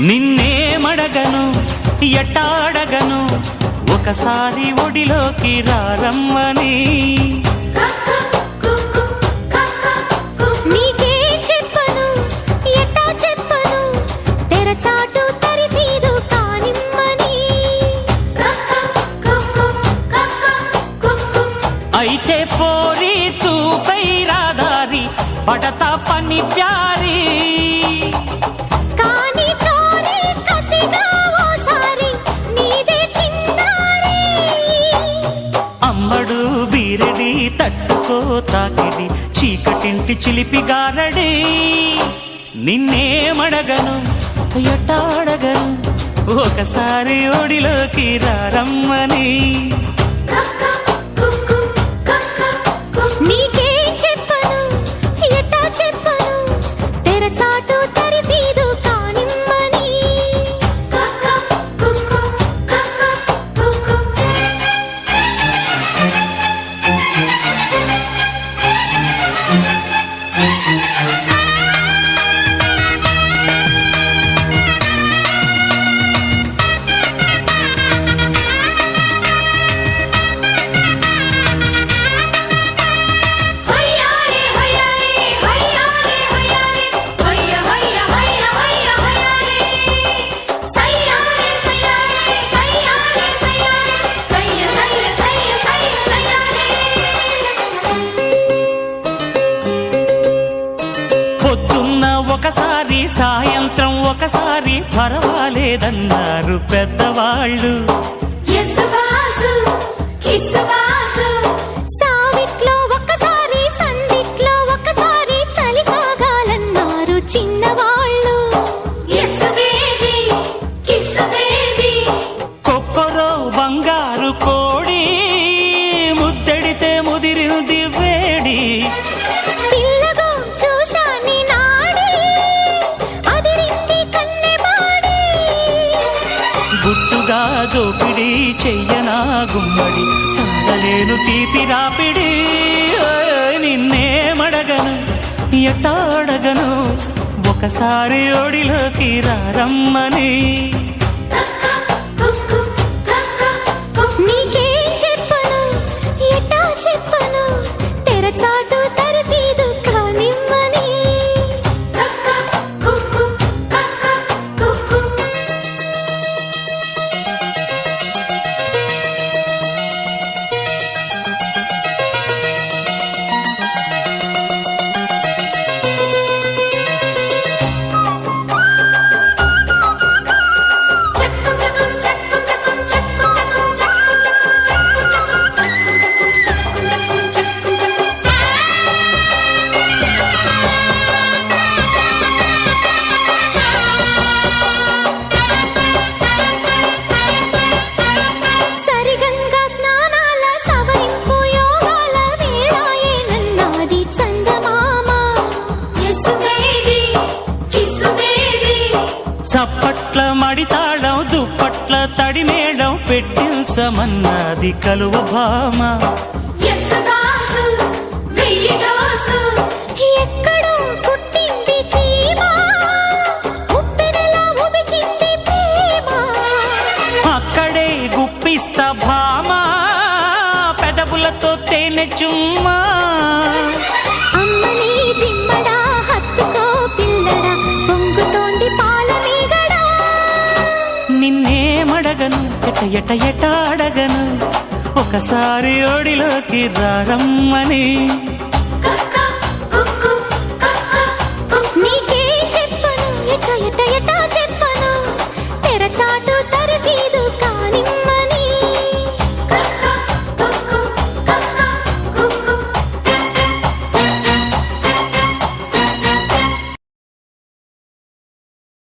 నిన్నేమడగను ఎట్టాడగను ఒకసారి ఒడిలోకి రారమ్మని నీకే చెప్పను ఎట్టా చెప్పను తెరచాటు తరిఫీదు కానిమ్మని అయితే పోరి చూపై రాదారి పడతా పని ప్యారీ బీరడి తట్టుకో తాకిడి చీకటింటి చిలిపిగారడి నిన్నేమడగను ఎట్టాడగను ఒకసారి ఒడిలోకి రారమ్మని నీకే చెప్పను ఎట్టా చెప్పను తెరచాటు తరిఫీదు కానిమ్మని ఒకసారి సాయంత్రం ఒకసారి పర్వాలేదన్నారు పెద్దవాళ్ళు సావిట్లో ఒకసారి సందిట్లో ఒకసారి చలి కాగాలన్నారు చిన్నవాళ్ళు కొక్కరో బంగారు కోడి ముద్దడితే ముదిరింది వేడి గుట్టుగా దోపిడి చెయ్యనా గుమ్మడి తాగలేను తీపి రాపిడి నిన్నేమడగను ఎట్టాడగను ఒకసారి ఒడిలోకి రారమ్మని నీకే చెప్పను ఎట్టా చెప్పను తెరచాటు తరిఫీదు కానిమ్మని చప్పట్ల మడితాళం దుప్పట్ల తడిమేళం పెట్టించమన్నది కలువ భామ ఎక్కడో పుట్టింది చీమ ఉప్పెనలా ఉబికింది ప్రేమ అక్కడే గుప్పిస్తా భామ పెదవులతో తేనె చుమ్మా అమ్మని జిమ్మడా హత్తుకో పిల్లడా పొంగుతోంది పాల మీగడా నిన్నేమడగను ఎట అడగను ఒకసారి ఒడిలోకి రారమ్మని